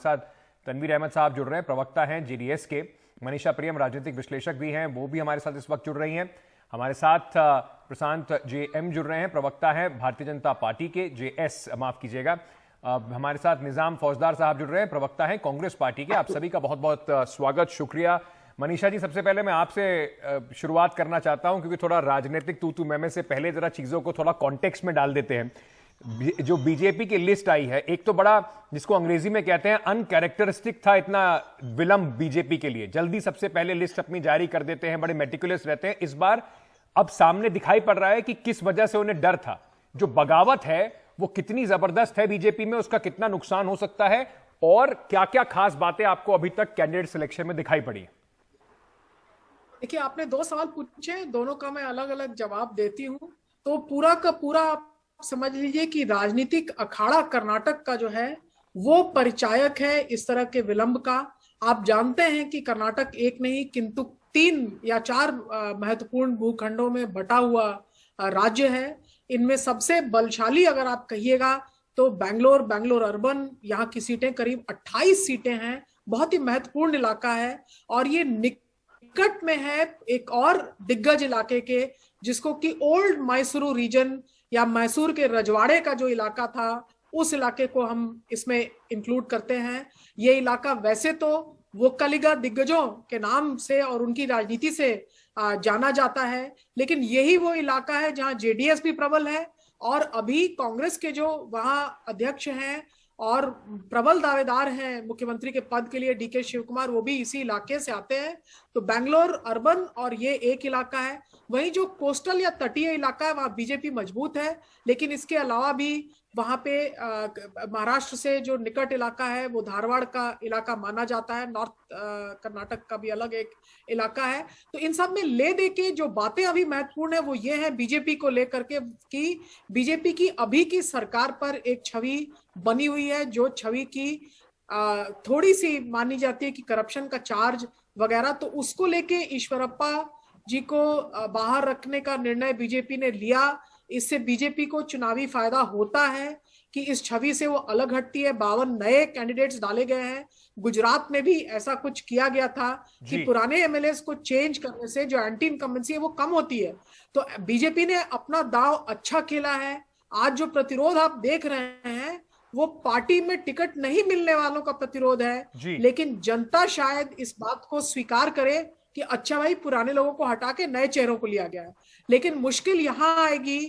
साथ तनवीर अहमद साहब जुड़ रहे हैं, प्रवक्ता हैं जेडीएस के। मनीषा प्रियम राजनीतिक विश्लेषक भी हैं, वो भी हमारे साथ इस वक्त जुड़ रही हैं। हमारे साथ प्रशांत जेएम जुड़ रहे हैं, प्रवक्ता हैं भारतीय जनता पार्टी के, जेएस माफ कीजिएगा। हमारे साथ निजाम फौजदार साहब जुड़ रहे हैं, प्रवक्ता हैं कांग्रेस पार्टी के। आप सभी का बहुत बहुत स्वागत, शुक्रिया। मनीषा जी, सबसे पहले मैं आपसे शुरुआत करना चाहता हूं, क्योंकि थोड़ा राजनीतिक तू तू मैं से पहले जरा चीजों को थोड़ा कॉन्टेक्स्ट में डाल देते हैं। जो बीजेपी की लिस्ट आई है, एक तो बड़ा, जिसको अंग्रेजी में कहते हैं अनकैरेक्टरिस्टिक था इतना विलंब बीजेपी के लिए। जल्दी सबसे पहले लिस्ट अपनी जारी कर देते हैं, बड़े मेटिकुलस रहते हैं। इस बार अब सामने दिखाई पड़ रहा है कि किस वजह से उन्हें डर था। जो बगावत है वो कितनी जबरदस्त है बीजेपी में, उसका कितना नुकसान हो सकता है, और क्या क्या खास बातें आपको अभी तक कैंडिडेट सिलेक्शन में दिखाई पड़ी? देखिए, आपने 2 सवाल पूछे, दोनों का मैं अलग अलग जवाब देती हूँ। तो पूरा का पूरा आप समझ लीजिए कि राजनीतिक अखाड़ा कर्नाटक का जो है वो परिचायक है इस तरह के विलंब का। आप जानते हैं कि कर्नाटक एक नहीं किंतु 3 या 4 महत्वपूर्ण भूखंडों में बटा हुआ राज्य है। इनमें सबसे बलशाली अगर आप कहिएगा तो बैंगलोर अर्बन, यहाँ की सीटें करीब 28 सीटें हैं। बहुत ही महत्वपूर्ण इलाका है। और ये निकट में है एक और दिग्गज इलाके के, जिसको कि ओल्ड मैसूरू रीजन या मैसूर के रजवाड़े का जो इलाका था, उस इलाके को हम इसमें इंक्लूड करते हैं। ये इलाका वैसे तो वोक्कलिगा दिग्गजों के नाम से और उनकी राजनीति से जाना जाता है, लेकिन यही वो इलाका है जहां जेडीएस भी प्रबल है। और अभी कांग्रेस के जो वहां अध्यक्ष हैं और प्रबल दावेदार हैं मुख्यमंत्री के पद के लिए, डीके शिव कुमार, वो भी इसी इलाके से आते हैं। तो बैंगलोर अर्बन और ये एक इलाका है। वहीं जो कोस्टल या तटीय इलाका है वहां बीजेपी मजबूत है, लेकिन इसके अलावा भी वहां पे महाराष्ट्र से जो निकट इलाका है वो धारवाड़ का इलाका माना जाता है। नॉर्थ कर्नाटक का भी अलग एक इलाका है। तो इन सब में ले दे के जो बातें अभी महत्वपूर्ण है वो ये है बीजेपी को लेकर के, कि बीजेपी की अभी की सरकार पर एक छवि बनी हुई है, जो छवि की थोड़ी सी मानी जाती है कि करप्शन का चार्ज वगैरह। तो उसको लेके ईश्वरप्पा जी को बाहर रखने का निर्णय बीजेपी ने लिया। इससे बीजेपी को चुनावी फायदा होता है कि इस छवि से वो अलग हटती है। 52 नए कैंडिडेट्स डाले गए हैं। गुजरात में भी ऐसा कुछ किया गया था कि पुराने एमएलए को चेंज करने से जो एंटी इनकम्बेंसी है वो कम होती है। तो बीजेपी ने अपना दांव अच्छा खेला है। आज जो प्रतिरोध आप देख रहे हैं वो पार्टी में टिकट नहीं मिलने वालों का प्रतिरोध है, लेकिन जनता शायद इस बात को स्वीकार करे कि अच्छा भाई, पुराने लोगों को हटा के नए चेहरों को लिया गया है। लेकिन मुश्किल यहां आएगी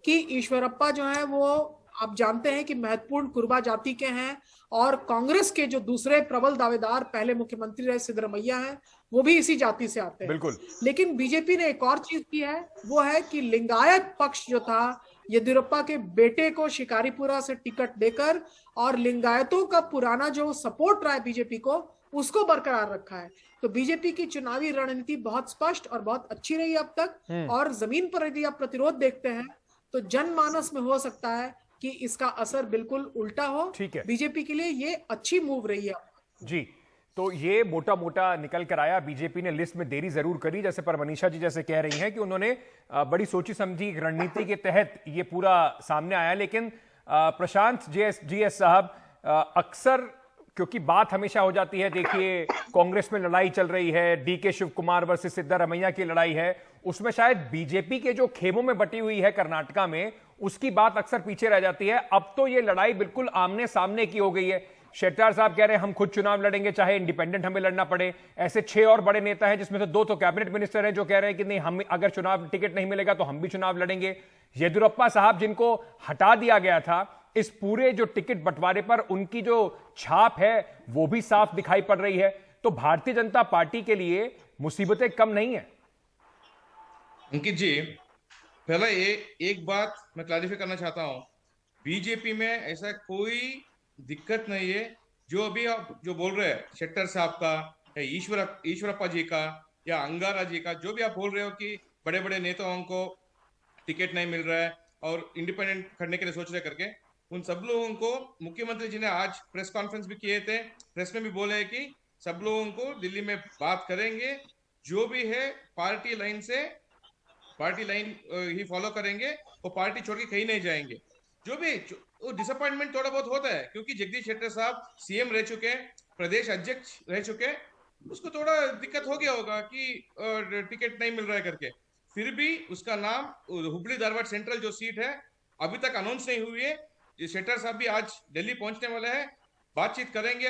कि ईश्वरप्पा जो है वो, आप जानते हैं कि महत्वपूर्ण कुर्बा जाति के हैं, और कांग्रेस के जो दूसरे प्रबल दावेदार पहले मुख्यमंत्री रहे सिद्धरमैया हैं, वो भी इसी जाति से आते हैं। बिल्कुल। लेकिन बीजेपी ने एक और चीज की है, वो है कि लिंगायत पक्ष जो था, येदियुरप्पा के बेटे को शिकारीपुरा से टिकट देकर और लिंगायतों का पुराना जो सपोर्ट रहा है बीजेपी को, उसको बरकरार रखा है। तो बीजेपी की चुनावी रणनीति बहुत स्पष्ट और बहुत अच्छी रही अब तक। और जमीन पर यदि आप प्रतिरोध देखते हैं तो जनमानस में हो सकता है कि इसका असर बिल्कुल उल्टा हो। ठीक है, बीजेपी के लिए ये अच्छी मूव रही है जी। तो ये मोटा मोटा निकल कर आया। बीजेपी ने लिस्ट में देरी जरूर करी, जैसे पर मनीषा जी जैसे कह रही हैं कि उन्होंने बड़ी सोची समझी रणनीति के तहत ये पूरा सामने आया। लेकिन प्रशांत जीएस साहब, अक्सर क्योंकि बात हमेशा हो जाती है, देखिए कांग्रेस में लड़ाई चल रही है, डीके शिव कुमार वर्सेस सिद्धरमैया की लड़ाई है, उसमें शायद बीजेपी के जो खेमों में बटी हुई है कर्नाटका में, उसकी बात अक्सर पीछे रह जाती है। अब तो ये लड़ाई बिल्कुल आमने सामने की हो गई है। शेट्टार साहब कह रहे हैं हम खुद चुनाव लड़ेंगे, चाहे इंडिपेंडेंट हमें लड़ना पड़े। ऐसे 6 और बड़े नेता हैं, जिसमें से 2 तो कैबिनेट मिनिस्टर हैं, जो कह रहे हैं कि नहीं, हम अगर चुनाव टिकट नहीं मिलेगा तो हम भी चुनाव लड़ेंगे। येदियुरप्पा साहब, जिनको हटा दिया गया था, इस पूरे जो टिकट बंटवारे पर उनकी जो छाप है वो भी साफ दिखाई पड़ रही है। तो भारतीय जनता पार्टी के लिए मुसीबतें कम नहीं है। अंकित जी, पहला एक बात मैं क्लैरिफाई करना चाहता हूं। बीजेपी में ऐसा कोई दिक्कत नहीं है। जो अभी आप जो बोल रहे हैं शेट्टर साहब का या ईश्वरप्पा जी का या अंगारा जी का, जो भी आप बोल रहे हो कि बड़े बड़े नेताओं को टिकट नहीं मिल रहा है और इंडिपेंडेंट करने के लिए सोच रहे करके, उन सब लोगों को मुख्यमंत्री जी ने आज प्रेस कॉन्फ्रेंस भी किए थे, प्रेस में भी बोले हैं कि सब लोगों को दिल्ली में बात करेंगे, जो भी है पार्टी लाइन ही फॉलो करेंगे, वो पार्टी छोड़ के कहीं नहीं जाएंगे। जो भी वो डिसअपॉइंटमेंट थोड़ा बहुत होता है, क्योंकि जगदीश शेट्टर साहब सीएम रह चुके हैं, प्रदेश अध्यक्ष रह चुके हैं, उसको थोड़ा दिक्कत हो गया होगा कि टिकट नहीं मिल रहा है करके। फिर भी उसका नाम हुबली धारवाड़ सेंट्रल जो सीट है अभी तक अनाउंस नहीं हुई है। ये शेट्टर साहब भी आज दिल्ली पहुंचने वाले हैं, बातचीत करेंगे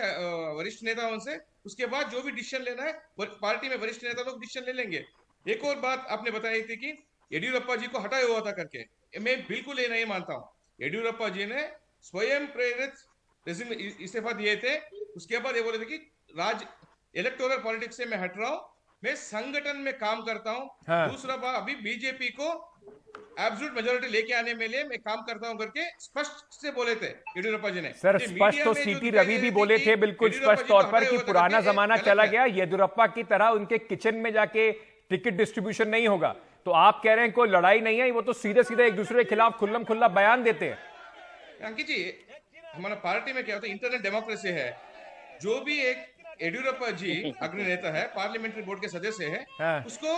वरिष्ठ नेताओं से, उसके बाद जो भी डिसीजन लेना है पार्टी में वरिष्ठ नेता लोग डिसीजन ले लेंगे। एक और बात आपने बताई थी कि येडियुरप्पा जी को हटाया हुआ था करके, मैं बिल्कुल ये नहीं मानता हूँ। येडियुरप्पा जी ने स्वयं प्रेरित इस्तीफा दिए थे, उसके बाद ये बोले थे कि राज इलेक्टोरल पॉलिटिक्स से मैं हट रहा हूं, मैं संगठन में काम करता हूं। हाँ। दूसरा बात, अभी बीजेपी को एब्सोल्यूट मेजोरिटी लेके आने में लिए मैं काम करता हूं करके स्पष्ट से बोले थे येडियुरप्पा जी ने। सर ये स्पष्ट मीडिया तो में जो सीटी दिखाई रवि दे भी रही बोले थी थे कि बिल्कुल येडियुरप्पा स्पष्ट जी को तौर पर हटाया कि हुआ था पुराना करके, जमाना गलत चला है। गया, येदियुरप्पा की तरह उनके किचन में जाके टिकट डिस्ट्रीब्यूशन नहीं होगा। तो आप कह रहे हैं कोई लड़ाई नहीं है, वो तो सीधे सीधे एक दूसरे के खिलाफ खुल्लम खुल्ला बयान देते हैं। अंकित जी, हमारा पार्टी में क्या होता है, इंटरनेट डेमोक्रेसी है। जो भी एक येडियुरप्पा जी अग्रणी नेता है, पार्लियामेंट्री बोर्ड के सदस्य है, हाँ। उसको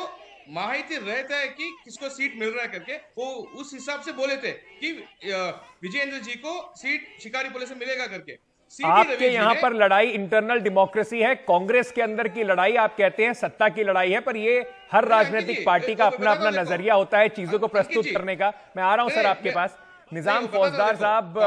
माहिती रहता है कि किसको सीट मिल रहा है करके, वो उस हिसाब से बोले थे कि विजयेंद्र जी को सीट शिकारी पुलिस से मिलेगा करके। सीटी आपके रवि जी यहां ने पर लड़ाई इंटरनल डेमोक्रेसी है, कांग्रेस के अंदर की लड़ाई आप कहते हैं सत्ता की लड़ाई है, पर ये हर राजनीतिक पार्टी का अपना अपना नजरिया होता है चीजों को प्रस्तुत करने का। मैं आ रहा हूं सर आपके पास। निजाम फौजदार साहब,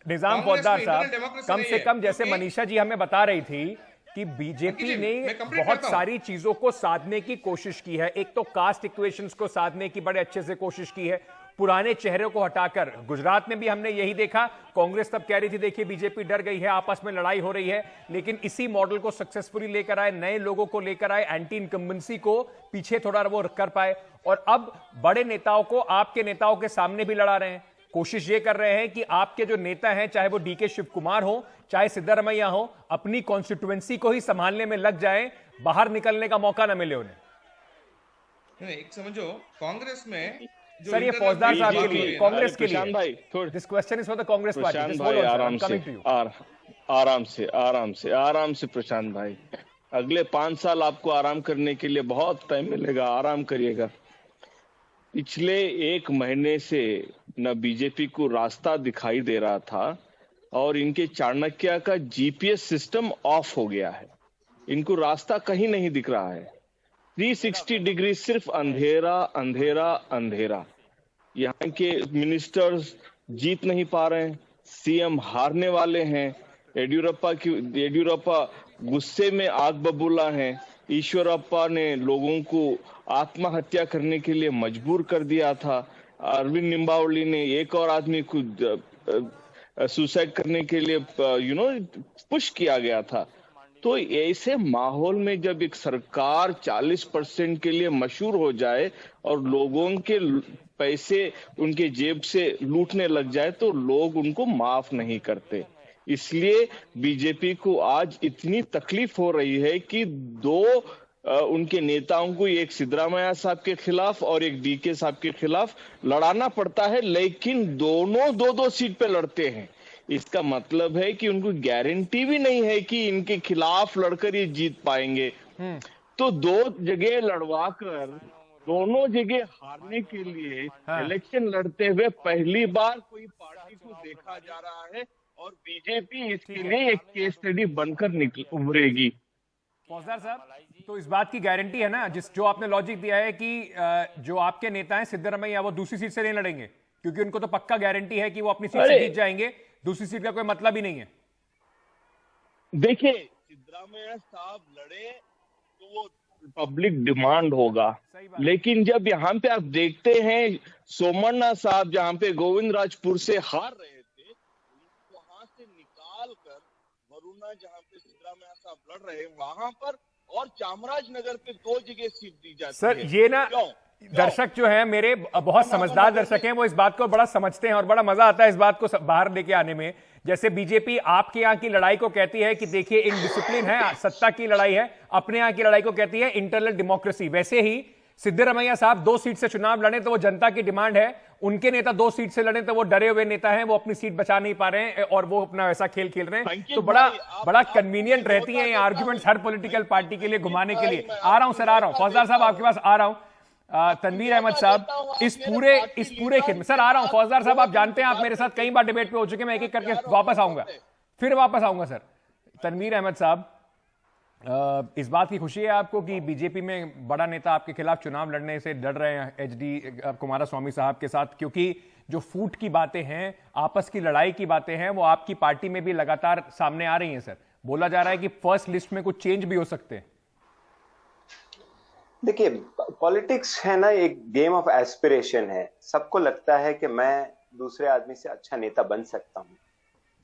निजाम फौजदार साहब, कम से कम जैसे मनीषा जी हमें बता रही थी कि बीजेपी ने बहुत सारी चीजों को साधने की कोशिश की है। एक तो कास्ट इक्वेशंस को साधने की बड़े अच्छे से कोशिश की है, पुराने चेहरों को हटाकर। गुजरात में भी हमने यही देखा, कांग्रेस तब कह रही थी देखिए बीजेपी डर गई है, आपस में लड़ाई हो रही है, लेकिन इसी मॉडल को सक्सेसफुली लेकर आए, नए लोगों को लेकर आए, एंटी इनकम्बेंसी को पीछे थोड़ा वो कर पाए, और अब बड़े नेताओं को आपके नेताओं के सामने भी लड़ा रहे हैं। कोशिश ये कर रहे हैं कि आपके जो नेता हैं, चाहे वो डीके शिव कुमार हो, चाहे सिद्धारमैया हो, अपनी कॉन्स्टिट्यूएंसी को ही संभालने में लग जाएं, बाहर निकलने का मौका ना मिले उन्हें। एक समझो, कांग्रेस में सर ये फौजदार साहब के लिए, कांग्रेस के प्रशांत भाई, लिए, this question is for the Congress party. Prashant भाई आराम से प्रशांत भाई, अगले 5 साल आपको आराम करने के लिए बहुत टाइम मिलेगा, आराम करिएगा। पिछले 1 महीने से न बीजेपी को रास्ता दिखाई दे रहा था, और इनके चाणक्य का जीपीएस सिस्टम ऑफ हो गया है, इनको रास्ता कहीं नहीं दिख रहा है। 360 डिग्री सिर्फ अंधेरा अंधेरा अंधेरा। यहाँ के मिनिस्टर्स जीत नहीं पा रहे हैं, सीएम हारने वाले हैं, येडियुरप्पा गुस्से में आग बबूला हैं, ईश्वरप्पा ने लोगों को आत्महत्या करने के लिए मजबूर कर दिया था, अरविंद निंबावली ने एक और आदमी को सुसाइड करने के लिए पुश किया गया था। तो ऐसे माहौल में जब एक सरकार 40% के लिए मशहूर हो जाए और लोगों के पैसे उनके जेब से लूटने लग जाए, तो लोग उनको माफ नहीं करते। इसलिए बीजेपी को आज इतनी तकलीफ हो रही है कि 2 उनके नेताओं को, एक सिद्धरामैया साहब के खिलाफ और एक डीके साहब के खिलाफ लड़ाना पड़ता है, लेकिन दोनों 2-2 सीट पे लड़ते हैं। इसका मतलब है कि उनको गारंटी भी नहीं है कि इनके खिलाफ लड़कर ये जीत पाएंगे। तो 2 जगह लड़वा कर दोनों जगह हारने के लिए इलेक्शन लड़ते हुए पहली बार कोई पार्टी को देखा जा रहा है, और बीजेपी इसके लिए एक केस स्टडी बनकर उभरेगी। फौजदार साहब, तो इस बात की गारंटी है ना, जो आपने लॉजिक दिया है कि जो आपके नेता हैं सिद्धरामैया, वो दूसरी सीट से नहीं लड़ेंगे, क्योंकि उनको तो पक्का गारंटी है कि वो अपनी सीट से जीत जाएंगे, दूसरी सीट का कोई मतलब ही नहीं है। देखिए, सिद्धरामैया साहब लड़े तो वो पब्लिक डिमांड होगा, लेकिन जब यहाँ पे आप देखते हैं सोमन्ना साहब जहाँ पे गोविंदराजपुर से हार रहे थे, वहां से निकाल कर वरुणा जहाँ पे सिद्धरामैया साहब लड़ रहे हैं वहां पर, और चामराजनगर पे 2 जगह सीट दी जाती है। सर ये ना दर्शक जो है मेरे बहुत समझदार दर्शक हैं, वो इस बात को बड़ा समझते हैं और बड़ा मजा आता है इस बात को बाहर लेके आने में। जैसे बीजेपी आपके यहाँ की लड़ाई को कहती है कि देखिए इनडिसिप्लिन है, सत्ता की लड़ाई है, अपने यहाँ की लड़ाई को कहती है इंटरनल डेमोक्रेसी। वैसे ही सिद्धरामैया साहब 2 सीट से चुनाव लड़े तो वो जनता की डिमांड है, उनके नेता 2 सीट से लड़े तो वो डरे हुए नेता हैं, वो अपनी सीट बचा नहीं पा रहे हैं और वो अपना वैसा खेल खेल रहे हैं। तो बड़ा कन्वीनियंट रहती हैं ये आर्ग्यूमेंट्स हर पॉलिटिकल पार्टी के लिए घुमाने के लिए। आ रहा हूं सर, आ रहा हूं फौजदार साहब, आपके पास आ रहा हूं। तनवीर अहमद साहब, इस पूरे खेल में सर आ रहा हूं। फौजदार साहब, आप जानते हैं आप मेरे साथ कई बार डिबेट पे हो चुके हैं, मैं एक एक करके वापस आऊंगा, फिर वापस आऊंगा सर। तनवीर अहमद साहब, इस बात की खुशी है आपको कि बीजेपी में बड़ा नेता आपके खिलाफ चुनाव लड़ने से डर रहे हैं एचडी कुमारस्वामी साहब के साथ, क्योंकि जो फूट की बातें हैं, आपस की लड़ाई की बातें हैं, वो आपकी पार्टी में भी लगातार सामने आ रही हैं सर। बोला जा रहा है कि फर्स्ट लिस्ट में कुछ चेंज भी हो सकते हैं। देखिए, पॉलिटिक्स है ना, एक गेम ऑफ एस्पिरेशन है। सबको लगता है कि मैं दूसरे आदमी से अच्छा नेता बन सकता हूँ।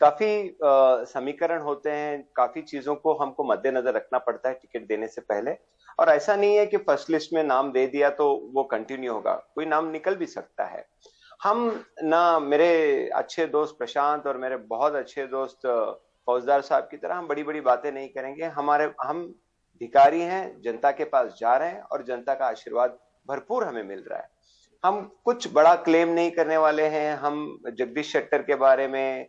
काफी समीकरण होते हैं, काफी चीजों को हमको मद्देनजर रखना पड़ता है टिकट देने से पहले। और ऐसा नहीं है कि फर्स्ट लिस्ट में नाम दे दिया तो वो कंटिन्यू होगा, कोई नाम निकल भी सकता है। हम ना, मेरे अच्छे दोस्त प्रशांत और मेरे बहुत अच्छे दोस्त फौजदार साहब की तरह हम बड़ी बड़ी बातें नहीं करेंगे। हम भिखारी हैं, जनता के पास जा रहे हैं और जनता का आशीर्वाद भरपूर हमें मिल रहा है। हम कुछ बड़ा क्लेम नहीं करने वाले हैं। हम जगदीश शेट्टर के बारे में,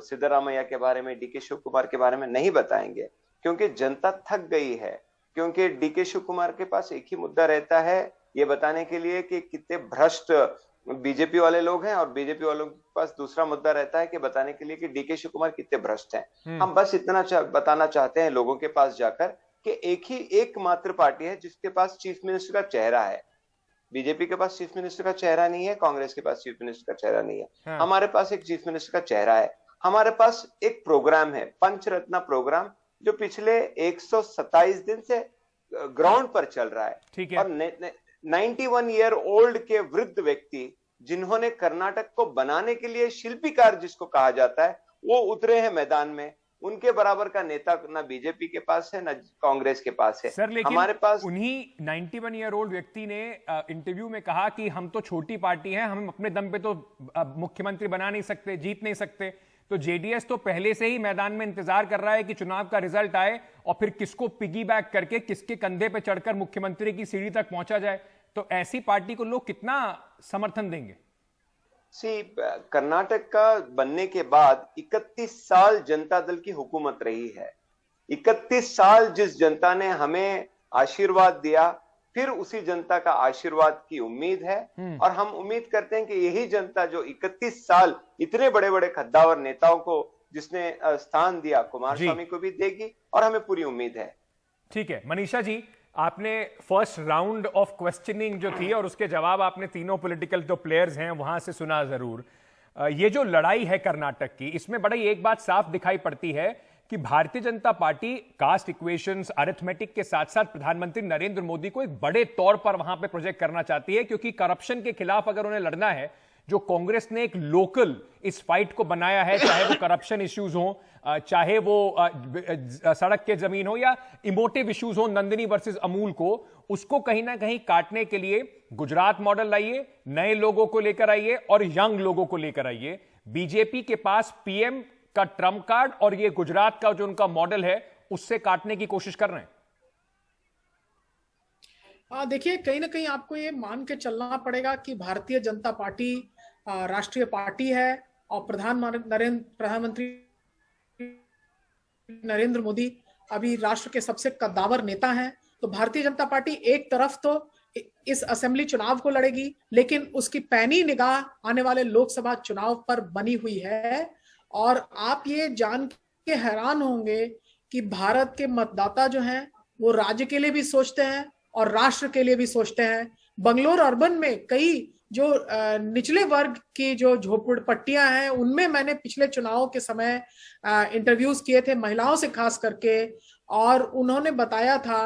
सिद्धरामैया के बारे में, डीके शिव कुमार के बारे में नहीं बताएंगे, क्योंकि जनता थक गई है। क्योंकि डीके शिव कुमार के पास एक ही मुद्दा रहता है, ये बताने के लिए कि कितने भ्रष्ट बीजेपी वाले लोग हैं, और बीजेपी वालों के पास दूसरा मुद्दा रहता है कि बताने के लिए कि डीके शिव कुमार कितने भ्रष्ट हैं। हम बस इतना बताना चाहते हैं लोगों के पास जाकर कि एकमात्र पार्टी है जिसके पास चीफ मिनिस्टर का चेहरा है। बीजेपी के पास चीफ मिनिस्टर का चेहरा नहीं है, कांग्रेस के पास चीफ मिनिस्टर का चेहरा नहीं है। हमारे पास एक चीफ मिनिस्टर का चेहरा है। हमारे पास एक प्रोग्राम है, पंचरत्न प्रोग्राम, जो पिछले 127 दिन से ग्राउंड पर चल रहा है। ठीक है। और 91 ईयर ओल्ड के वृद्ध व्यक्ति, जिन्होंने कर्नाटक को बनाने के लिए शिल्पीकार जिसको कहा जाता है, वो उतरे हैं मैदान में। उनके बराबर का नेता ना बीजेपी के पास है, ना कांग्रेस के पास है। सर, लेकिन हमारे पास उन्हीं 91 ईयर ओल्ड व्यक्ति ने इंटरव्यू में कहा कि हम तो छोटी पार्टी हैं, हम अपने दम पे तो मुख्यमंत्री बना नहीं सकते, जीत नहीं सकते। तो जेडीएस तो पहले से ही मैदान में इंतजार कर रहा है कि चुनाव का रिजल्ट आए और फिर किसको पिगी बैक करके किसके कंधे पे चढ़कर मुख्यमंत्री की सीढ़ी तक पहुंचा जाए। तो ऐसी पार्टी को लोग कितना समर्थन देंगे? कर्नाटक का बनने के बाद 31 साल जनता दल की हुकूमत रही है। 31 साल जिस जनता ने हमें आशीर्वाद दिया, फिर उसी जनता का आशीर्वाद की उम्मीद है। और हम उम्मीद करते हैं कि यही जनता जो 31 साल इतने बड़े बड़े खद्दावर नेताओं को जिसने स्थान दिया, कुमारस्वामी को भी देगी, और हमें पूरी उम्मीद है। ठीक है मनीषा जी, आपने फर्स्ट राउंड ऑफ क्वेश्चनिंग जो थी और उसके जवाब आपने तीनों पॉलिटिकल जो प्लेयर्स हैं वहां से सुना जरूर। ये जो लड़ाई है कर्नाटक की, इसमें बड़ी एक बात साफ दिखाई पड़ती है कि Bharatiya Janata party cast equations, arithmetic के साथ साथ प्रधानमंत्री नरेंद्र मोदी को एक बड़े तौर पर वहां पे प्रोजेक्ट करना चाहती है, क्योंकि करप्शन के खिलाफ अगर उन्हें लड़ना है, जो कांग्रेस ने एक लोकल इस फाइट को बनाया है, चाहे वो करप्शन इश्यूज हो, चाहे वो सड़क के जमीन हो, या इमोटिव इश्यूज हो, नंदिनी वर्सेस अमूल को, उसको कहीं ना कहीं काटने के लिए गुजरात मॉडल लाइए, नए लोगों को लेकर आइए और यंग लोगों को लेकर आइए। बीजेपी के पास पीएम का ट्रम्प कार्ड और ये गुजरात का जो उनका मॉडल है उससे काटने की कोशिश कर रहे हैं। देखिए, कहीं ना कहीं आपको ये मान के चलना पड़ेगा कि भारतीय जनता पार्टी राष्ट्रीय पार्टी है और प्रधानमंत्री नरेंद्र मोदी अभी राष्ट्र के सबसे कद्दावर नेता हैं। तो भारतीय जनता पार्टी एक तरफ तो इस असेंबली चुनाव को लड़ेगी, लेकिन उसकी पैनी निगाह आने वाले लोकसभा चुनाव पर बनी हुई है। और आप ये जान के हैरान होंगे कि भारत के मतदाता जो हैं वो राज्य के लिए भी सोचते हैं और राष्ट्र के लिए भी सोचते हैं। बंगलोर अर्बन में कई जो निचले वर्ग की जो झोपड़पट्टियां हैं, उनमें मैंने पिछले चुनावों के समय इंटरव्यूज किए थे महिलाओं से खास करके, और उन्होंने बताया था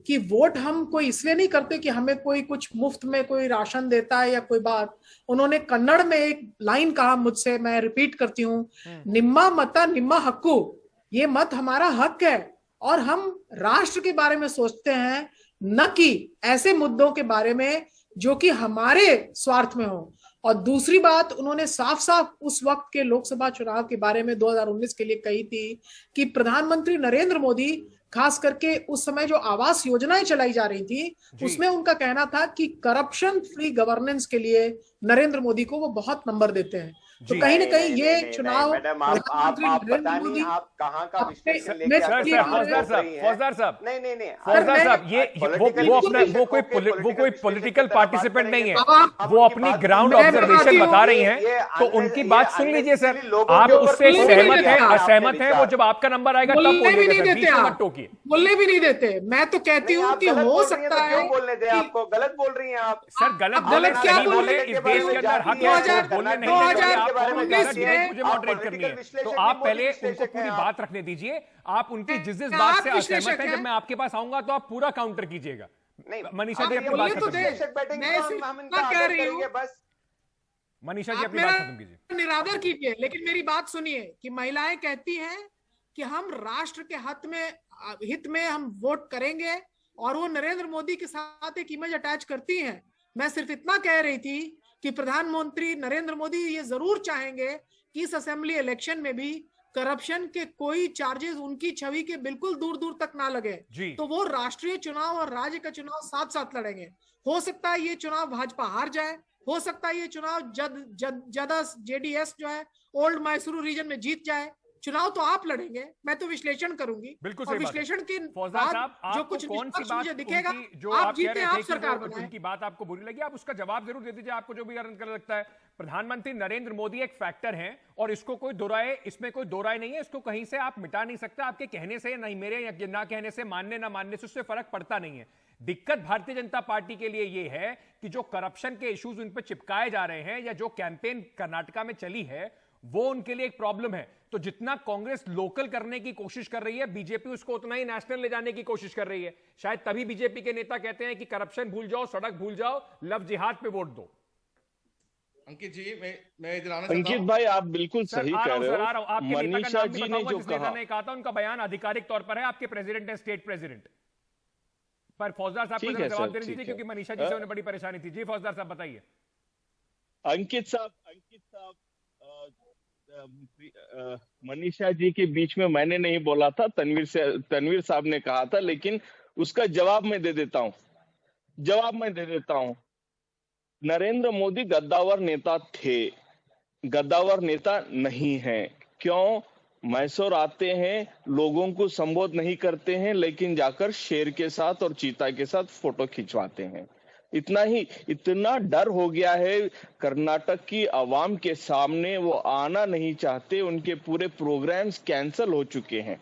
कि वोट हम कोई इसलिए नहीं करते कि हमें कोई कुछ मुफ्त में कोई राशन देता है या कोई बात। उन्होंने कन्नड़ में एक लाइन कहा मुझसे, मैं रिपीट करती हूँ, निम्मा मता निम्मा हक्कू, ये मत हमारा हक है और हम राष्ट्र के बारे में सोचते हैं, न कि ऐसे मुद्दों के बारे में जो कि हमारे स्वार्थ में हो। और दूसरी बात उन्होंने साफ साफ उस वक्त के लोकसभा चुनाव के बारे में 2019 के लिए कही थी कि प्रधानमंत्री नरेंद्र मोदी, खास करके उस समय जो आवास योजनाएं चलाई जा रही थी, उसमें उनका कहना था कि करप्शन फ्री गवर्नेंस के लिए नरेंद्र मोदी को वो बहुत नंबर देते हैं। तो जी। कहीं ना नहीं, कहीं नहीं, ये नहीं, नहीं, चुनाव मैडम, आप प्रधानमंत्री पता नरेंद्र नहीं मोदी आप कहाँ का विश्लेषण मैं- लेके मैं- आपकी ये- बात फौजदार बोल साहब, रही हैं। फौजदार साहब, नहीं नहीं नहीं फौजदार मैं- साहब, ये पॉलिटिकल वो अपना विश्लेषक वो कोई होके वो कोई पॉलिटिकल पॉलिटिकल विश्लेषक की तरह बात पार्टिसिपेंट नहीं है, करेंगे, अब वो उनकी अपनी बात ग्राउंड मैं ऑब्जर्वेशन बताती बता हूँ, रही हैं, तो उनकी बात सुन लीजिए सर। आप उससे बोलने भी सहमत नहीं हैं, देते हैं असहमत आपने हैं, वो विचार। जब आपका नंबर आएगा तब बोलने भी बोलिएगा नहीं सर, देते बीच में मत आप, टोकिए। बोलने भी नहीं देते। मैं तो कहती नहीं, हूँ आप कि गलत हो बोल रही हैं, सकता तो क्यों है बोलने दें कि आपको? गलत बोल रही हैं आप। सर गलत आप बोले गलत क्या सही बोल बोले, रहे इस हैं? देश के अंदर हक है, 2000 बोलने नहीं 2000 देंगे, आप बारे में कौन उन्नीस सर में डिबेट मुझे आप मॉडरेट करनी पॉलिटिकल है, विश्लेषक तो नहीं, आप पहले मोदी उनको विश्लेषक पूरी हैं आप। बात रखने दीजिए। आप उनकी जिस आप बात से विश्लेषक असहमत हैं, हैं। जब मैं आपके पास आऊंगा तो आप पूरा काउंटर कीजिएगा। नहीं, मनीषा आप जी ये अपनी बोलने बात बोलिए तो खत्म दे। कीजिए। विश्लेषक बैठेंगे मैं तो सिर्फ हम इतना इनका कह आदर रही हूँ, करेंगे बस। मनीषा जी आप अपनी मेरा बात खत्म कीजिए। निरादर कीजिए, लेकिन मेरी बात सुनिए कि महिलाएं कहती हैं कि हम राष्ट्र के हित में हम वोट करेंगे, और वो नरेंद्र मोदी के साथ एक इमेज अटैच करती हैं। मैं सिर्फ इतना कह रही थी कि प्रधानमंत्री नरेंद्र मोदी ये जरूर चाहेंगे कि इस असेंबली इलेक्शन में भी करप्शन के कोई चार्जेस उनकी छवि के बिल्कुल दूर दूर तक ना लगे। जी। तो वो राष्ट्रीय चुनाव और राज्य का चुनाव साथ साथ लड़ेंगे। हो सकता है ये चुनाव भाजपा हार जाए, हो सकता है ये चुनाव ज्यादा जेडीएस जो है ओल्ड मैसूरू रीजन में जीत जाए। चुनाव तो आप लड़ेंगे, मैं तो विश्लेषण करूंगी, बिल्कुल और सही बात है। विश्लेषण के फौजदार बाद साहब, जो आपको कुछ कौन सी निष्पक्ष बात मुझे दिखेगा, उनकी जो आप आप कह जीते, रहे आप थे कि सरकार वो बनाएं। उनकी बात आपको बुरी लगी, आप उसका जवाब जरूर दे दीजिए। आपको जो भी लगता है, प्रधानमंत्री नरेंद्र मोदी एक फैक्टर हैं और इसको कोई दो राय, इसमें कोई दो राय नहीं है, इसको कहीं से आप मिटा नहीं सकते। आपके कहने से, नहीं मेरे या ना कहने से, मानने ना मानने से उससे फर्क पड़ता नहीं है। दिक्कत भारतीय जनता पार्टी के लिए यह है कि जो करप्शन के इश्यूज उन पर चिपकाए जा रहे हैं, या जो कैंपेन कर्नाटका में चली है, वो उनके लिए एक प्रॉब्लम है। तो जितना कांग्रेस लोकल करने की कोशिश कर रही है, बीजेपी उसको उतना ही नेशनल ले जाने की कोशिश कर रही है। शायद तभी बीजेपी के नेता कहते हैं कि करप्शन भूल जाओ, सड़क भूल जाओ, लव जिहाद पे वोट दो। अंकित जी, मैं इधर आना चाहता अंकित हूं। भाई, आप बिल्कुल सही कह रहे सर, आ रहा हूं। हो। आपके नेता का मनीषा नाम भी जी ने बताऊंगा, जो जिस नेता कहा, ने कहा था, उनका बयान आधिकारिक तौर पर है, आपके प्रेसिडेंट है, स्टेट प्रेसिडेंट। पर फौजदार साहब को ठीक जरा है जवाब सर, देने ठीक दीजिए, है। क्योंकि मनीषा जी से उन्हें बड़ी परेशानी थी। जी फौजदार साहब बताइए। अंकित साहब, मनीषा जी के बीच में मैंने नहीं बोला था, तनवीर साहब ने कहा था, लेकिन उसका जवाब मैं दे देता हूं। नरेंद्र मोदी गद्दावर नेता थे, गद्दावर नेता नहीं है। क्यों? मैसूर आते हैं, लोगों को संबोध नहीं करते हैं, लेकिन जाकर शेर के साथ और चीता के साथ फोटो खिंचवाते हैं। इतना ही, इतना डर हो गया है कर्नाटक की आवाम के सामने, वो आना नहीं चाहते, उनके पूरे प्रोग्राम्स कैंसिल हो चुके हैं।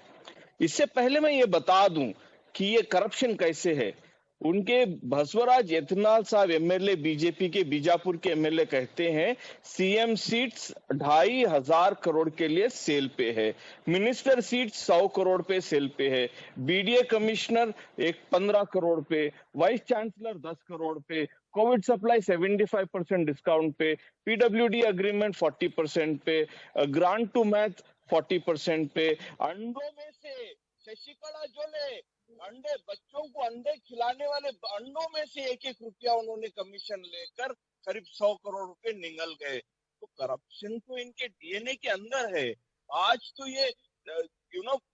इससे पहले मैं ये बता दूं कि ये करप्शन कैसे है। उनके बसवराज यत्नाल साहब एमएलए, बीजेपी के बीजापुर के एमएलए कहते हैं सीएम सीट्स 2,500 करोड़ के लिए सेल पे है, मिनिस्टर सीट्स 100 करोड़ पे सेल पे है, बीडीए कमिश्नर 15 करोड़ पे, वाइस चांसलर 10 करोड़ पे, कोविड सप्लाई 75% डिस्काउंट पे, पीडब्ल्यूडी अग्रीमेंट 40% पे, ग्रांट टू मैथ 40% पे। अंडों में से शशिकला जोले, अंडे, बच्चों को अंडे खिलाने वाले अंडों में से 1-1 रुपया उन्होंने कमीशन लेकर करीब 100 करोड़ रुपए निगल गए। तो करप्शन तो इनके डीएनए के अंदर है। आज तो ये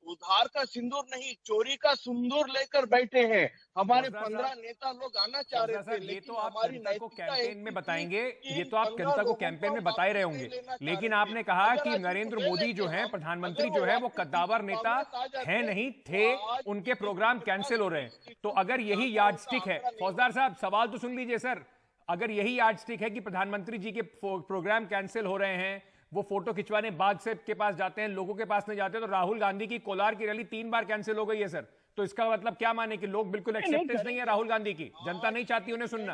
उधार का सिंदूर नहीं, चोरी का सिंदूर लेकर बैठे हैं। हमारे 15 नेता लोग आना चाह रहे थे, ये लेकिन तो आप हमारी जनता को नैतिकता कैंपेन में ऐसी बताएंगे, थी ये कि तो आप 15 जनता को लोगों कैंपेन में वापस बताए रहे नहीं होंगे, लेना चाह लेकिन रहे थे। आपने कहा अगर कि आज नरेंद्र ले मोदी लेते जो है, हम, प्रधानमंत्री अगर जो है, वो वापस कद्दावर नेता कांग्रेस आ जाते, है नहीं थे, आज उनके प्रोग्राम कैंसिल हो रहे हैं। तो अगर यही यार्डस्टिक है, फौजदार साहब सवाल तो सुन लीजिए सर, अगर यही यार्डस्टिक है कि प्रधानमंत्री जी के प्रोग्राम कैंसिल हो रहे हैं, वो फोटो खिंचवाने बाग से के पास जाते हैं, लोगों के पास नहीं जाते, तो राहुल गांधी की कोलार की रैली 3 बार कैंसिल हो गई है सर। तो इसका मतलब क्या माने कि लोग बिल्कुल एक्सेप्टेंस नहीं है राहुल गांधी की, जनता नहीं चाहती उन्हें सुनना।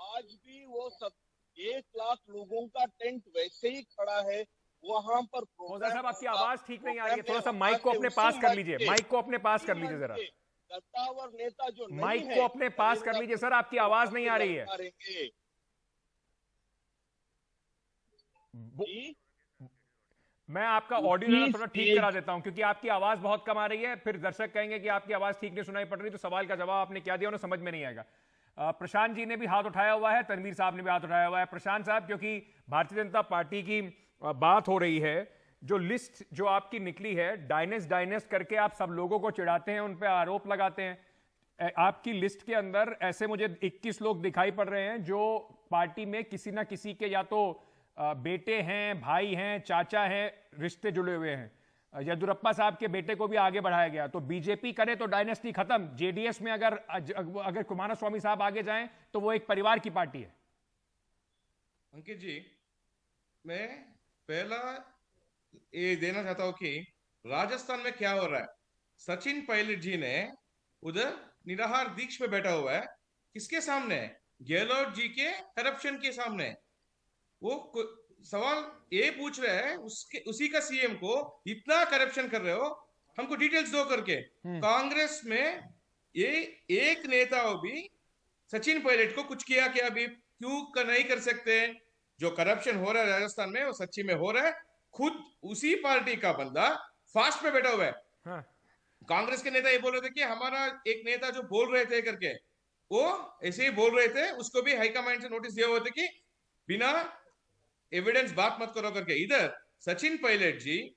आज भी वो 1 लाख लोगों का टेंट वैसे ही खड़ा है वहां पर। फौजदार साहब आपकी आवाज ठीक नहीं आ रही है, थोड़ा सा माइक को अपने पास कर लीजिए, माइक को अपने पास कर लीजिए जरा, कद्दावर नेता जो माइक को अपने पास कर लीजिए सर, आपकी आवाज नहीं आ रही है। मैं आपका ऑडियो थोड़ा ठीक करा देता हूं, क्योंकि आपकी आवाज बहुत कम आ रही है, फिर दर्शक कहेंगे कि आपकी आवाज ठीक नहीं सुनाई पड़ रही, तो सवाल का जवाब आपने क्या दिया उन्हें समझ में नहीं आएगा। प्रशांत जी ने भी हाथ उठाया हुआ है, तनवीर साहब ने भी हाथ उठाया हुआ है। प्रशांत साहब, क्योंकि भारतीय जनता पार्टी की बात हो रही है, जो लिस्ट जो आपकी निकली है, डायनेस्ट करके आप सब लोगों को चिढ़ाते हैं, उन पर आरोप लगाते हैं। आपकी लिस्ट के अंदर ऐसे मुझे 21 लोग दिखाई पड़ रहे हैं जो पार्टी में किसी ना किसी के या तो बेटे हैं, भाई हैं, चाचा हैं, रिश्ते जुड़े हुए हैं। येदियुरप्पा साहब के बेटे को भी आगे बढ़ाया गया। तो बीजेपी करे तो डायनेस्टी खत्म, जेडीएस में अगर कुमारस्वामी साहब आगे जाएं तो वो एक परिवार की पार्टी है। अंकित जी, मैं पहला ये देना चाहता हूं कि राजस्थान में क्या हो रहा है। सचिन पायलट जी ने उधर निराहार दीक्ष पे बैठा हुआ है, किसके सामने? गहलोत जी के करप्शन के सामने। वो सवाल ये पूछ रहे हैं उसी का सीएम को, इतना करप्शन कर रहे हो, हमको डिटेल्स दो करके। कांग्रेस में ये एक नेता भी सचिन पायलट को कुछ किया क्या? अभी क्यों नहीं कर सकते? जो करप्शन हो रहा है राजस्थान में वो सच्ची में हो रहा है। खुद उसी पार्टी का बंदा फास्ट पे बैठा हुआ है। हाँ। कांग्रेस के नेता ये बोल रहे थे कि हमारा एक नेता जो बोल रहे थे करके, वो ऐसे ही बोल रहे थे, उसको भी हाईकमांड से नोटिस दिया हुआ था कि बिना एविडेंस बात मत करो करके। इधर सचिन पायलट जी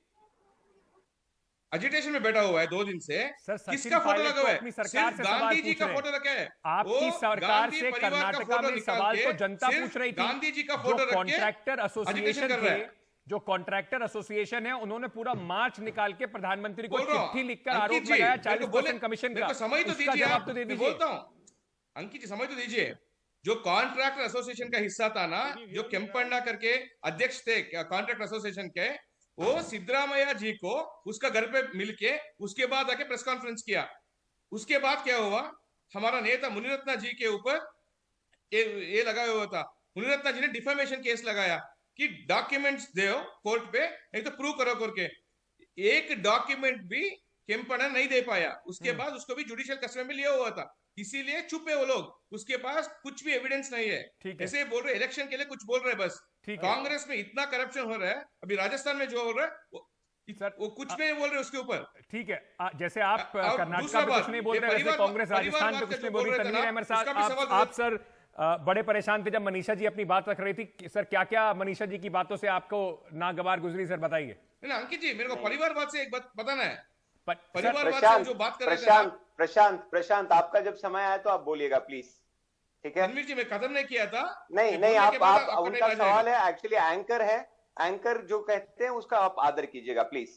एजिटेशन में बैठा हुआ है 2 दिन से। सर, सचिन किसका फोटो पायलट लगा तो हुआ अपनी है? सरकार सिर्फ से सवाल गांधी जी पूछ का रहे फोटो हैं। रखा है। आपकी वो सरकार गांधी से परिवार का कर्नाटका फोटो में निकाल सवाल के तो जनता सिर्फ पूछ रही थी। गांधी जी का जो फोटो रख के कॉन्ट्रैक्टर एसोसिएशन agitation कर रहा थे, है। जो कॉन्ट्रैक्टर एसोसिएशन है, उन्होंने पूरा मार्च निकाल के प्रधानमंत्री को बोल रहा हूं, चिट्ठी लिखकर अंकित आरोप जी, लगाया मेरे को 40% कमीशन मेरे का। को समय तो उसका दीजिए जवाब आप, तो दे मैं दीजिए। बोलता हूं। अंकित जी, समय तो दीजिए। जो कॉन्ट्रैक्टर एसोसिएशन का हिस्सा था ना, जो केम्पण्णा करके अध्यक्ष थे कॉन्ट्रैक्टर एसोसिएशन के, वो सिद्धरामैया जी को उसका घर पे मिलके उसके बाद आके प्रेस कॉन्फ्रेंस किया। उसके बाद क्या हुआ, हमारा नेता मुनिरत्न जी के ऊपर ये लगाया हुआ था। मुनिरत्न जी ने डिफेमेशन केस लगाया कि डॉक्यूमेंट्स दो कोर्ट पे, नहीं तो प्रूव करो करके। एक डॉक्यूमेंट भी केम्पण्णा नहीं दे पाया। उसके बाद उसको भी जुडिशियल कस्टडी में लिया हुआ था, इसीलिए चुप है वो लोग। उसके पास कुछ भी एविडेंस नहीं है। ठीक है। ऐसे बोल रहे इलेक्शन के लिए कुछ बोल रहे बस। ठीक है। कांग्रेस में इतना करप्शन हो रहा है, अभी राजस्थान में जो हो रहा है वो कुछ नहीं बोल रहे उसके ऊपर। ठीक है। जैसे आप और कर्नाटका दूसरा पे बात, कुछ नहीं बोल ये रहे, वैसे परिवार- कांग्रेस परिवार राजस्थान पे बात कुछ का नहीं जो बोल रही। बोल रहे थे तनवीर ना, अहमद उसका साहब, भी सवाल आप सर बड़े परेशान थे जब मनीषा जी अपनी बात रख रही थी। सर, क्या क्या मनीषा जी की बातों से आपको नागवार गुजरी? सर बताइए। नहीं, अंकित जी, मेरे को परिवारवाद से एक बात बताना है। सर, परिवारवाद से प्रशांत जो बात कर रहे थे ना, प्रशांत आपका जब समय आया तो आप बोलिएगा प्लीज, ठीक है? तनवीर जी, मैं खत्म नहीं किया था। नहीं ये नहीं, बोलने के बाद आप आपका उनका टाइम आ सवाल जाएगा। है, एक्चुअली एंकर है, एंकर जो कहते हैं उसका आप आदर कीजिएगा प्लीज।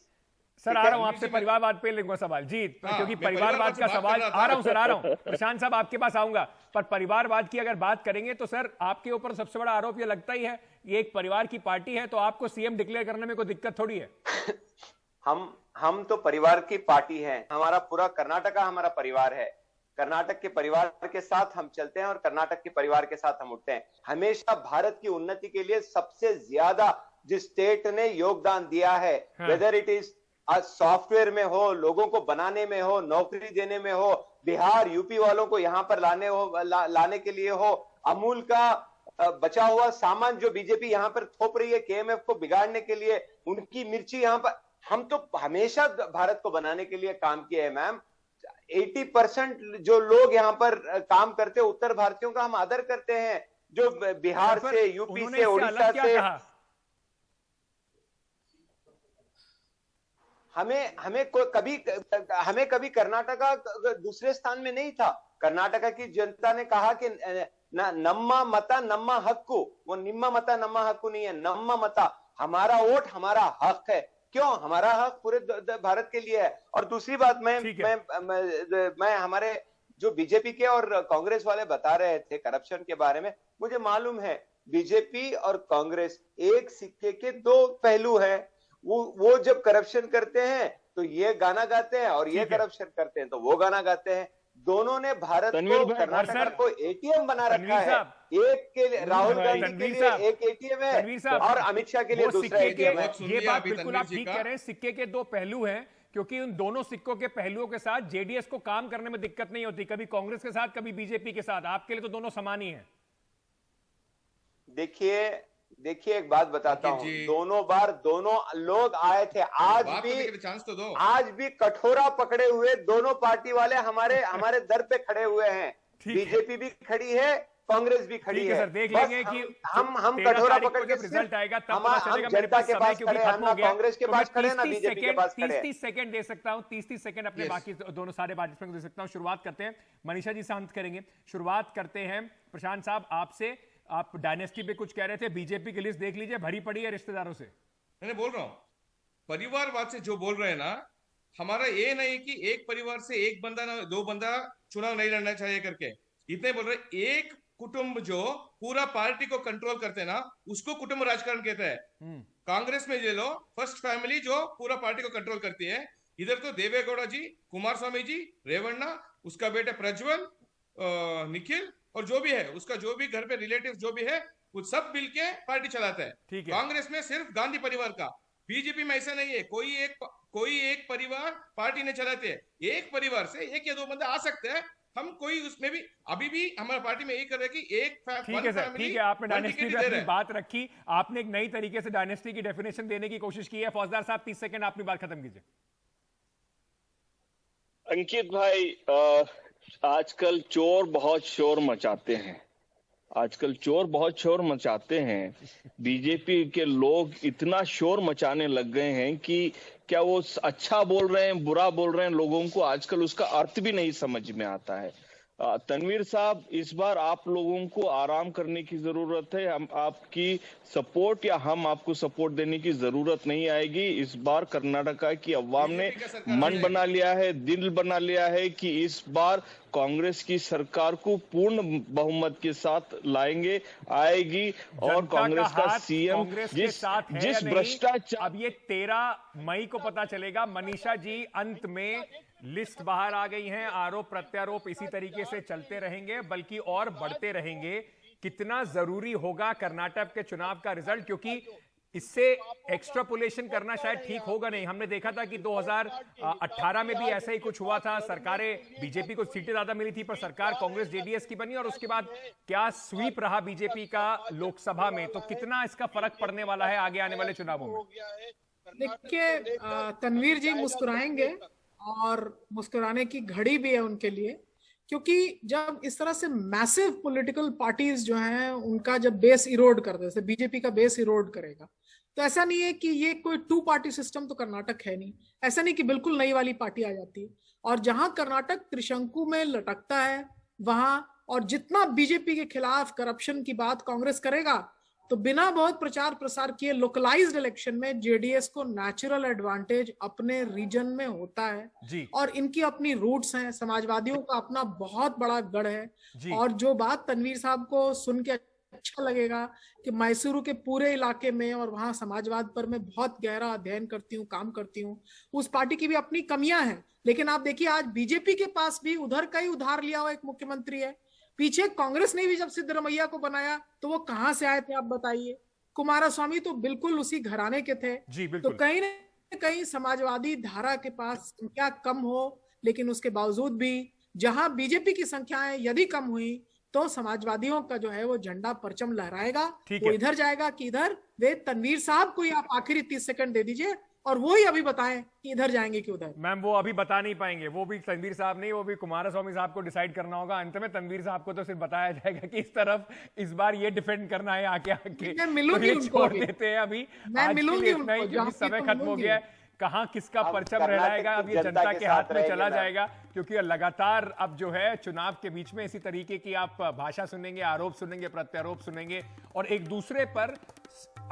सर, आ ठीक रहा हूं है? आपसे परिवारवाद पे लूंगा सवाल जी, हाँ, क्योंकि मैं परिवारवाद परिवारवाद का से बात सवाल कर रहा था। आ रहा हूं सर, आ रहा हूं। प्रशांत साहब आपके पास आऊंगा, पर परिवारवाद की अगर बात करेंगे तो सर आपके ऊपर सबसे बड़ा आरोप ये लगता ही है, ये एक परिवार की पार्टी है, तो आपको सीएम डिक्लेयर करने में कोई दिक्कत थोड़ी है। हम तो परिवार की पार्टी हैं। हमारा पूरा कर्नाटका हमारा परिवार है। कर्नाटक के परिवार के साथ हम चलते हैं और कर्नाटक के परिवार के साथ हम उठते हैं। हमेशा भारत की उन्नति के लिए सबसे ज्यादा जिस स्टेट ने योगदान दिया है, वेदर इट इज सॉफ्टवेयर में हो, लोगों को बनाने में हो, नौकरी देने में हो, बिहार यूपी वालों को यहाँ पर लाने के लिए हो, अमूल का बचा हुआ सामान जो बीजेपी यहाँ पर थोप रही है केएमएफ को बिगाड़ने के लिए, उनकी मिर्ची यहाँ पर, हम तो हमेशा भारत को बनाने के लिए काम किया है मैम। 80% जो लोग यहाँ पर काम करते हैं उत्तर भारतीयों का हम आदर करते हैं, जो बिहार से, यूपी से, उड़ीसा से। हमें कभी कर्नाटका दूसरे स्थान में नहीं था। कर्नाटका की जनता ने कहा कि नम्मा मता नम्मा हक्कू, वो निम्मा मता नम्मा हक्कू नहीं है, नम्मा मता, हमारा वोट हमारा हक है। क्यों? हमारा हक पूरे भारत के लिए है। और दूसरी बात, मैं हमारे जो बीजेपी के और कांग्रेस वाले बता रहे थे करप्शन के बारे में, मुझे मालूम है बीजेपी और कांग्रेस एक सिक्के के 2 पहलू हैं। वो जब करप्शन करते हैं तो ये गाना गाते हैं, और ये करप्शन करते हैं तो वो गाना गाते हैं। दोनों ने भारत को, कर्नाटका को एटीएम बना रखा है। एक के लिए राहुल गांधी के लिए एक एटीएम है और अमित शाह के लिए दूसरा एटीएम है। ये बात बिल्कुल आप ठीक कह रहे हैं, सिक्के के 2 पहलू हैं, क्योंकि उन दोनों सिक्कों के पहलुओं के साथ जेडीएस को काम करने में दिक्कत नहीं होती, कभी कांग्रेस के साथ कभी बीजेपी के साथ। आपके लिए तो दोनों समान ही हैं। देखिए एक बात बताता हूं, दोनों बार दोनों लोग आए थे। आज भी कठोरा पकड़े हुए दोनों पार्टी वाले हमारे दर पे खड़े हुए हैं। बीजेपी भी खड़ी है, कांग्रेस भी खड़ी है। सर, देख लेंगे कि हम कठोरा पकड़ के रिजल्ट आएगा तब हम जनता के पास खड़े हैं, हम कांग्रेस के पास खड़े हैं, ना बीजेपी के पास खड़े हैं। 30 सेकंड दे सकता हूं, 30 सेकंड अपने बाकी दोनों सारे पार्टिसिपेंट को दे सकता हूं। शुरुआत करते हैं, मनीषा जी से अंत करेंगे। शुरुआत करते हैं प्रशांत साहब आपसे। आप डायनेस्टी पे कुछ कह रहे थे, बीजेपी की लिस्ट देख लीजिए, भरी पड़ी है रिश्तेदारों से। मैंने बोल रहा हूँ, परिवारवाद से जो बोल रहे हैं ना, हमारा ये नहीं कि एक परिवार से एक बंदा ना दो बंदा चुनाव नहीं लड़ना चाहिए करके, इतने बोल रहे। एक कुटुंब जो पूरा पार्टी को कंट्रोल करते हैं ना, उसको कुटुंब राजकारण कहते हैं। कांग्रेस में ले लो, फर्स्ट फैमिली जो पूरा पार्टी को कंट्रोल करती है। इधर तो देवेगौड़ा जी, कुमार स्वामी जी, रेवन्ना, उसका बेटा प्रज्वल, निखिल, और जो भी है उसका जो भी घर पे रिलेटिव जो भी है, वो सब मिल के पार्टी चलाता है। ठीक है। कांग्रेस में सिर्फ गांधी परिवार का, बीजेपी में ऐसा नहीं है। कोई एक परिवार पार्टी नहीं चलाते है। एक परिवार से एक या दो बंदे आ सकते हैं, हम कोई उसमें भी अभी भी हमारे पार्टी में यही कर रहे हैं कि एक ठीक है सर, ठीक है, आपने डायनेस्टी पे अपनी बात रखी, आपने एक नई तरीके से डायनेस्टी की डेफिनेशन देने की कोशिश की है। फौजदार साहब 30 सेकंड अपनी बात खत्म कीजिए। अंकित भाई, आजकल चोर बहुत शोर मचाते हैं, आजकल चोर बहुत शोर मचाते हैं। बीजेपी के लोग इतना शोर मचाने लग गए हैं कि क्या वो अच्छा बोल रहे हैं, बुरा बोल रहे हैं, लोगों को आजकल उसका अर्थ भी नहीं समझ में आता है। तनवीर साहब, इस बार आप लोगों को आराम करने की जरूरत है। हम आपकी सपोर्ट या हम आपको सपोर्ट देने की जरूरत नहीं आएगी। इस बार कर्नाटका की अवाम ने मन बना लिया है, दिल बना लिया है कि इस बार कांग्रेस की सरकार को पूर्ण बहुमत के साथ लाएंगे, आएगी, और कांग्रेस का सीएम जिस भ्रष्टाचार, अब ये 13 मई को पता चलेगा। मनीषा जी, अंत में लिस्ट बाहर आ गई हैं, आरोप प्रत्यारोप इसी तरीके से चलते रहेंगे, बल्कि और बढ़ते रहेंगे। कितना जरूरी होगा कर्नाटक के चुनाव का रिजल्ट, क्योंकि इससे एक्स्ट्रापोलेशन करना शायद ठीक होगा नहीं। हमने देखा था कि 2018 में भी ऐसा ही कुछ हुआ था, सरकारें, बीजेपी को सीटें ज्यादा मिली थी पर सरकार कांग्रेस जेडीएस की बनी, और उसके बाद क्या स्वीप रहा बीजेपी का लोकसभा में। तो कितना इसका फर्क पड़ने वाला है आगे आने वाले चुनावों में? देखिए, तनवीर जी मुस्कुराएंगे, और मुस्कुराने की घड़ी भी है उनके लिए, क्योंकि जब इस तरह से मैसिव पॉलिटिकल पार्टीज जो हैं उनका जब बेस इरोड कर दे, जैसे बीजेपी का बेस इरोड करेगा, तो ऐसा नहीं है कि ये कोई 2 पार्टी सिस्टम तो कर्नाटक है नहीं, ऐसा नहीं कि बिल्कुल नई वाली पार्टी आ जाती है। और जहां कर्नाटक त्रिशंकु में लटकता है वहां, और जितना बीजेपी के खिलाफ करप्शन की बात कांग्रेस करेगा, तो बिना बहुत प्रचार प्रसार किए लोकलाइज्ड इलेक्शन में जेडीएस को नेचुरल एडवांटेज अपने रीजन में होता है जी। और इनकी अपनी रूट्स हैं, समाजवादियों का अपना बहुत बड़ा गढ़ है जी। और जो बात तनवीर साहब को सुन के अच्छा लगेगा कि मैसूरू के पूरे इलाके में और वहां समाजवाद पर मैं बहुत गहरा अध्ययन करती हूँ, काम करती हूँ। उस पार्टी की भी अपनी कमियां हैं, लेकिन आप देखिए आज बीजेपी के पास भी उधर का ही उधार लिया हुआ एक मुख्यमंत्री है। पीछे कांग्रेस ने भी जब सिद्धरमैया को बनाया तो वो कहां से आए थे आप बताइए? कुमारस्वामी तो बिल्कुल उसी घराने के थे। जी, तो कहीं न कहीं समाजवादी धारा के पास संख्या कम हो, लेकिन उसके बावजूद भी जहां बीजेपी की संख्याएं यदि कम हुई तो समाजवादियों का जो है वो झंडा परचम लहराएगा। वो इधर जाएगा कि इधर। वे तनवीर साहब को ही आप आखिरी 30 सेकंड दे दीजिए और वो ही अभी बताएं कि इधर जाएंगे कि उधर। मैम, वो अभी बता नहीं पाएंगे, वो भी तनवीर साहब नहीं, वो भी कुमारस्वामी साहब को डिसाइड करना होगा। अंत में तनवीर साहब को तो सिर्फ बताया जाएगा कि इस तरफ इस बार ये डिफेंड करना है आके आके, मैं मिलूंगी तो छोड़ देते हैं अभी। मैं मिलूंगी उनको, क्योंकि समय खत्म हो गया है। कहाँ किसका परचम रहलाएगा अब ये जनता के हाथ में चला जाएगा, क्योंकि लगातार अब जो है चुनाव के बीच में इसी तरीके की आप भाषा सुनेंगे, आरोप सुनेंगे, प्रत्यारोप सुनेंगे, और एक दूसरे पर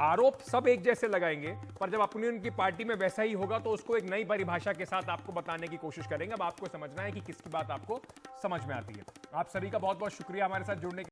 आरोप सब एक जैसे लगाएंगे, पर जब अपनी उनकी पार्टी में वैसा ही होगा तो उसको एक नई परिभाषा के साथ आपको बताने की कोशिश करेंगे। अब आपको समझना है कि किसकी बात आपको समझ में आती है। आप सभी का बहुत बहुत शुक्रिया हमारे साथ जुड़ने के